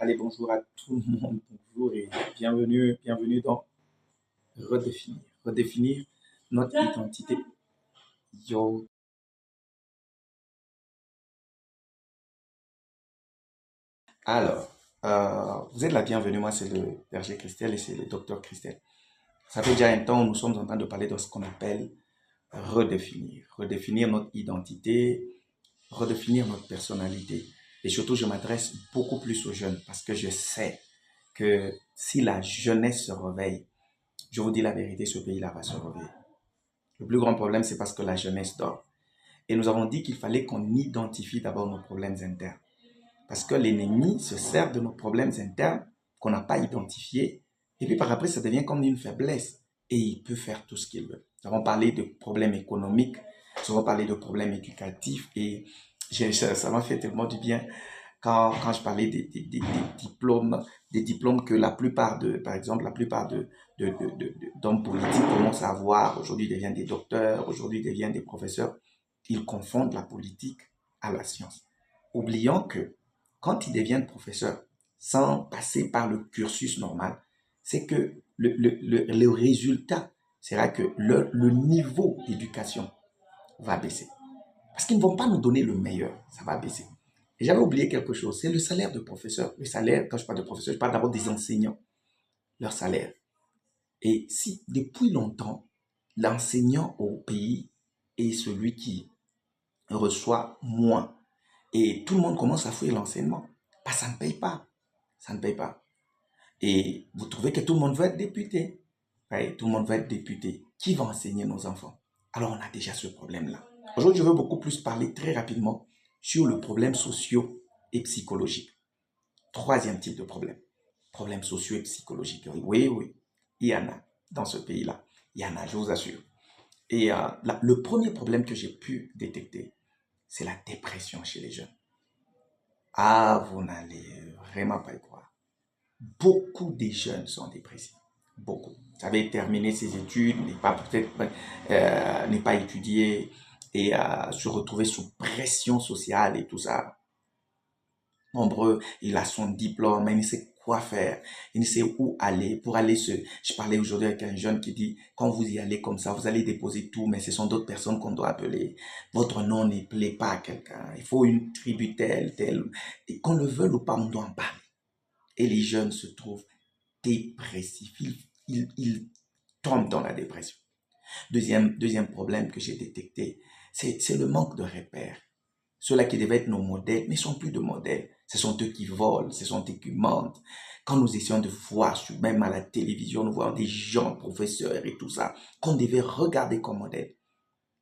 Allez, bonjour à tout le monde, bonjour et bienvenue dans redéfinir notre identité. Yo. Alors, vous êtes la bienvenue, moi c'est le berger Christelle et c'est le docteur Christelle. Ça fait déjà un temps, nous sommes en train de parler de ce qu'on appelle redéfinir notre identité, redéfinir notre personnalité. Et surtout, je m'adresse beaucoup plus aux jeunes parce que je sais que si la jeunesse se réveille, je vous dis la vérité, ce pays-là va se réveiller. Le plus grand problème, c'est parce que la jeunesse dort. Et nous avons dit qu'il fallait qu'on identifie d'abord nos problèmes internes. Parce que l'ennemi se sert de nos problèmes internes qu'on n'a pas identifiés. Et puis par après, ça devient comme une faiblesse. Et il peut faire tout ce qu'il veut. Nous avons parlé de problèmes économiques, nous avons parlé de problèmes éducatifs. Et ça m'a fait tellement du bien quand je parlais des diplômes que la plupart par exemple, la plupart d'hommes politiques commencent à avoir, aujourd'hui deviennent des docteurs, aujourd'hui deviennent des professeurs, ils confondent la politique à la science. Oubliant que quand ils deviennent professeurs, sans passer par le cursus normal, c'est que le résultat sera que le niveau d'éducation va baisser. Parce qu'ils ne vont pas nous donner le meilleur, ça va baisser. Et j'avais oublié quelque chose, c'est le salaire de professeur. Le salaire, quand je parle de professeur, je parle d'abord des enseignants, leur salaire. Et si depuis longtemps, l'enseignant au pays est celui qui reçoit moins, et tout le monde commence à fuir l'enseignement, bah, ça ne paye pas. Ça ne paye pas. Et vous trouvez que tout le monde veut être député. Ouais, tout le monde veut être député. Qui va enseigner nos enfants? Alors on a déjà ce problème-là. Aujourd'hui, je veux beaucoup plus parler très rapidement sur le problème socio et psychologique. Troisième type de problème. Problème socio et psychologique. Oui, oui. Il y en a dans ce pays-là. Il y en a, je vous assure. Et le premier problème que j'ai pu détecter, c'est la dépression chez les jeunes. Ah, vous n'allez vraiment pas y croire. Beaucoup de jeunes sont dépressifs. Beaucoup. Vous savez, terminer ses études, n'est pas étudié et se retrouver sous pression sociale et tout ça. Nombreux, il a son diplôme, mais il ne sait quoi faire, il ne sait où aller. Je parlais aujourd'hui avec un jeune qui dit, quand vous y allez comme ça, vous allez déposer tout, mais ce sont d'autres personnes qu'on doit appeler. Votre nom ne plaît pas à quelqu'un. Il faut une tribu telle. Et qu'on le veuille ou pas, on doit en parler. Et les jeunes se trouvent dépressifs. Ils tombent dans la dépression. Deuxième problème que j'ai détecté, c'est le manque de repères. Ceux-là qui devaient être nos modèles ne sont plus de modèles. Ce sont eux qui volent, ce sont eux qui mentent. Quand nous essayons de voir, même à la télévision, nous voyons des gens, professeurs et tout ça, qu'on devait regarder comme modèles,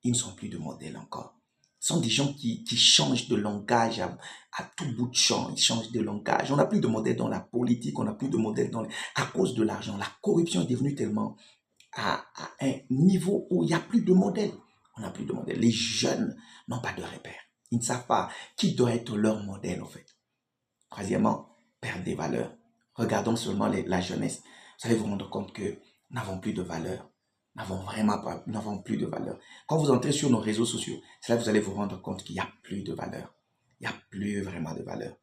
ils ne sont plus de modèles encore. Ce sont des gens qui changent de langage à tout bout de champ. Ils changent de langage. On n'a plus de modèles dans la politique, on n'a plus de modèles à cause de l'argent. La corruption est devenue tellement à un niveau où il n'y a plus de modèles. On n'a plus de modèles. Les jeunes n'ont pas de repères. Ils ne savent pas qui doit être leur modèle, en fait. Troisièmement, perdre des valeurs. Regardons seulement la jeunesse. Vous allez vous rendre compte que nous n'avons plus de valeurs. Nous n'avons plus de valeurs. Quand vous entrez sur nos réseaux sociaux, c'est là que vous allez vous rendre compte qu'il n'y a plus de valeurs. Il n'y a plus vraiment de valeurs.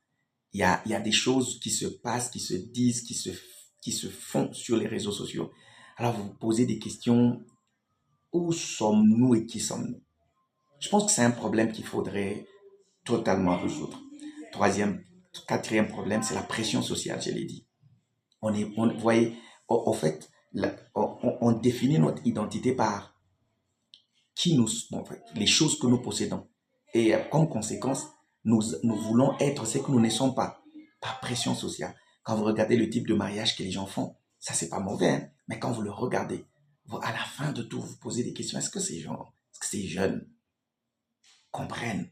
Il y a des choses qui se passent, qui se disent, qui se font sur les réseaux sociaux. Alors vous vous posez des questions, où sommes-nous et qui sommes-nous? Je pense que c'est un problème qu'il faudrait totalement résoudre. Quatrième problème, c'est la pression sociale, je l'ai dit. Vous voyez, en fait, on définit notre identité par en fait, les choses que nous possédons. Et comme conséquence, nous voulons être ce que nous ne sommes pas, par pression sociale. Quand vous regardez le type de mariage que les gens font, ça c'est pas mauvais, hein, mais quand vous le regardez, à la fin de tout, vous vous posez des questions. Est-ce que ces jeunes comprennent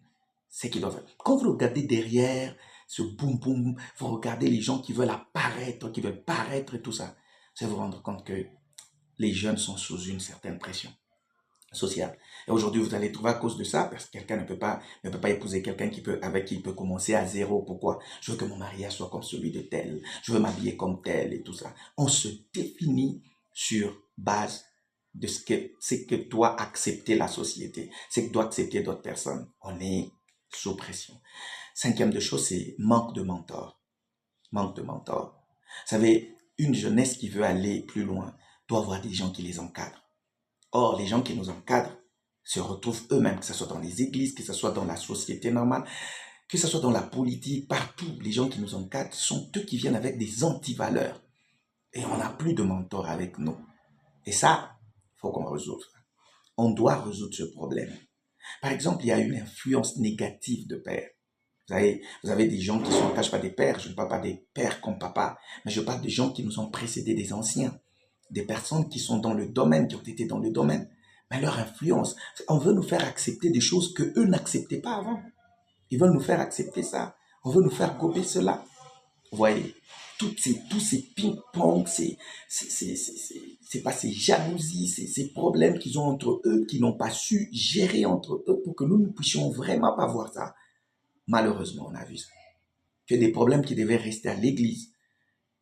ce qu'ils doivent faire? Quand vous regardez derrière ce boum boum, vous regardez les gens qui veulent apparaître, qui veulent paraître et tout ça, vous allez vous rendre compte que les jeunes sont sous une certaine pression sociale. Et aujourd'hui, vous allez trouver à cause de ça, parce que quelqu'un ne peut pas épouser quelqu'un avec qui il peut commencer à zéro. Pourquoi? Je veux que mon mariage soit comme celui de tel. Je veux m'habiller comme tel et tout ça. On se définit sur base de ce que doit accepter la société, ce que doit accepter d'autres personnes. On est sous pression. Cinquième de chose, c'est manque de mentor. manque de mentors. Vous savez, une jeunesse qui veut aller plus loin doit avoir des gens qui les encadrent. Or, les gens qui nous encadrent se retrouvent eux-mêmes, que ce soit dans les églises, que ce soit dans la société normale, que ce soit dans la politique, partout. Les gens qui nous encadrent sont eux qui viennent avec des antivaleurs. Et on n'a plus de mentors avec nous. Et ça, il faut qu'on résolve. On doit résoudre ce problème. Par exemple, il y a une influence négative de père. Vous avez des gens qui sont, quand je parle des pères, je ne parle pas des pères comme papa, mais je parle des gens qui nous ont précédés, des anciens, des personnes qui sont dans le domaine, qui ont été dans le domaine. Mais leur influence, on veut nous faire accepter des choses que eux n'acceptaient pas avant. Ils veulent nous faire accepter ça. On veut nous faire gober cela. Vous voyez, tous ces ping-pong, c'est pas ces jalousies, ces problèmes qu'ils ont entre eux, qu'ils n'ont pas su gérer entre eux pour que nous ne puissions vraiment pas voir ça. Malheureusement, on a vu ça. Que des problèmes qui devaient rester à l'église,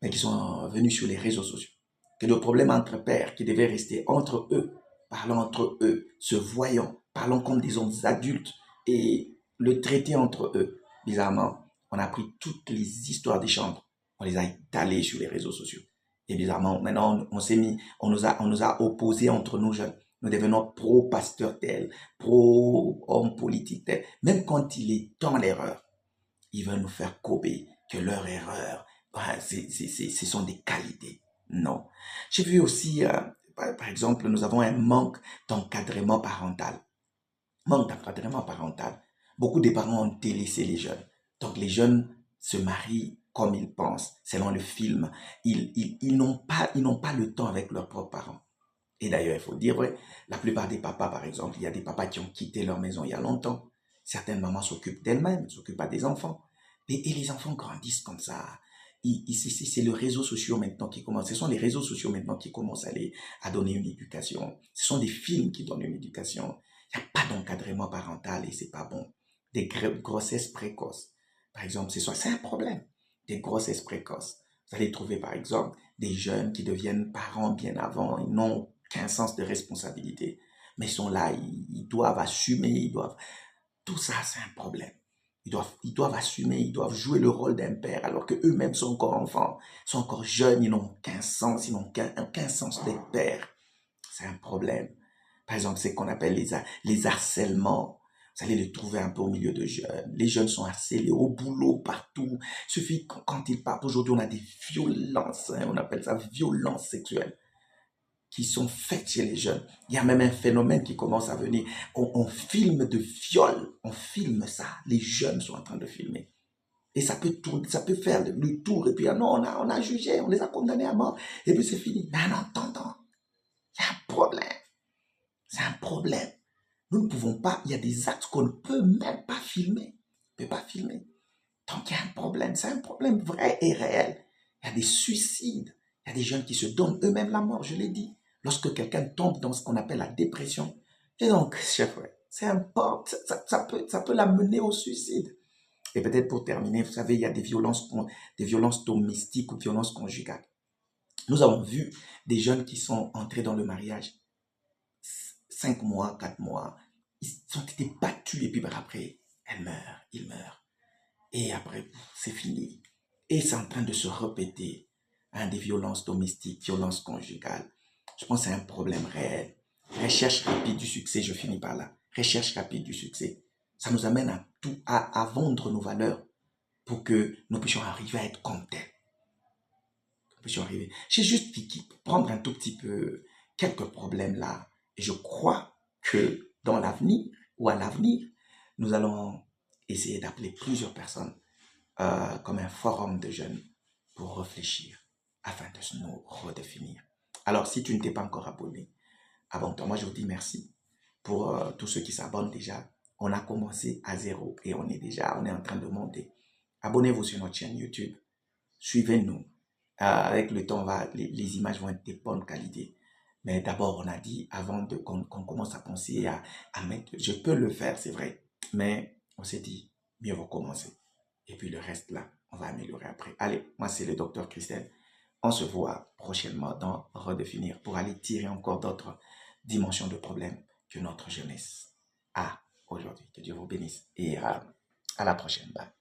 mais qui sont venus sur les réseaux sociaux. Que des problèmes entre pères qui devaient rester entre eux, parlant entre eux, se voyant, parlant comme des hommes adultes et le traiter entre eux. Bizarrement, on a pris toutes les histoires des chambres, on les a étalées sur les réseaux sociaux. Et bizarrement, maintenant, on nous a opposés entre nous jeunes. Nous devenons pro-pasteur tel, pro-homme politique tel. Même quand il est dans l'erreur, ils veulent nous faire cober que leur erreur, ce sont des qualités. Non. J'ai vu aussi, par exemple, nous avons un manque d'encadrement parental. Manque d'encadrement parental. Beaucoup de parents ont délaissé les jeunes. Donc les jeunes se marient comme ils pensent, selon le film. Ils n'ont pas le temps avec leurs propres parents. Et d'ailleurs, il faut dire, ouais, la plupart des papas, par exemple, il y a des papas qui ont quitté leur maison il y a longtemps. Certaines mamans s'occupent d'elles-mêmes, s'occupent pas des enfants. Et les enfants grandissent comme ça. C'est le réseau social maintenant qui commence. Ce sont les réseaux sociaux maintenant qui commencent à donner une éducation. Ce sont des films qui donnent une éducation. Il n'y a pas d'encadrement parental et c'est pas bon. Des grossesses précoces. Par exemple, c'est un problème. Des grossesses précoces. Vous allez trouver, par exemple, des jeunes qui deviennent parents bien avant. Ils n'ont qu'un sens de responsabilité. Mais ils sont là, ils doivent assumer, Tout ça, c'est un problème. Ils doivent assumer, ils doivent jouer le rôle d'un père alors qu'eux-mêmes sont encore enfants, sont encore jeunes, ils n'ont qu'un sens, ils n'ont qu'un sens d'être père. C'est un problème. Par exemple, c'est ce qu'on appelle les harcèlements. Vous allez les trouver un peu au milieu de jeunes. Les jeunes sont harcelés au boulot, partout. Il suffit quand ils partent. Aujourd'hui, on a des violences, on appelle ça violence sexuelle, qui sont faites chez les jeunes. Il y a même un phénomène qui commence à venir. On filme de viol, on filme ça. Les jeunes sont en train de filmer. Et ça peut tourner, ça peut faire le tour. Et puis, ah non, on a jugé, on les a condamnés à mort. Et puis c'est fini. Mais en attendant, il y a un problème. C'est un problème. Nous ne pouvons pas, il y a des actes qu'on ne peut même pas filmer. On ne peut pas filmer. Donc il y a un problème. C'est un problème vrai et réel. Il y a des suicides. Il y a des jeunes qui se donnent eux-mêmes la mort, je l'ai dit. Lorsque quelqu'un tombe dans ce qu'on appelle la dépression. Et donc, chef, c'est important. Ça peut l'amener au suicide. Et peut-être pour terminer, vous savez, il y a des violences domestiques ou violences conjugales. Nous avons vu des jeunes qui sont entrés dans le mariage 5 mois, 4 mois. Ils ont été battus et puis après, ils meurent. Et après, c'est fini. Et c'est en train de se répéter. Des violences domestiques, violences conjugales. Je pense que c'est un problème réel. Recherche rapide du succès, je finis par là. Recherche rapide du succès. Ça nous amène à vendre nos valeurs pour que nous puissions arriver à être comme tels. Nous puissions arriver. J'ai juste prendre un tout petit peu quelques problèmes là. Et je crois que dans l'avenir ou à l'avenir, nous allons essayer d'appeler plusieurs personnes comme un forum de jeunes pour réfléchir afin de nous redéfinir. Alors, si tu ne t'es pas encore abonné, abonne-toi. Moi, je vous dis merci pour tous ceux qui s'abonnent déjà. On a commencé à zéro et on est en train de monter. Abonnez-vous sur notre chaîne YouTube. Suivez-nous. Avec le temps, les images vont être de bonne qualité. Mais d'abord, on a dit, avant qu'on commence à penser à mettre, je peux le faire, c'est vrai. Mais on s'est dit, mieux vaut commencer. Et puis le reste là, on va améliorer après. Allez, moi c'est le docteur Christelle. On se voit prochainement dans Redéfinir pour aller tirer encore d'autres dimensions de problèmes que notre jeunesse a aujourd'hui. Que Dieu vous bénisse et à la prochaine. Bye.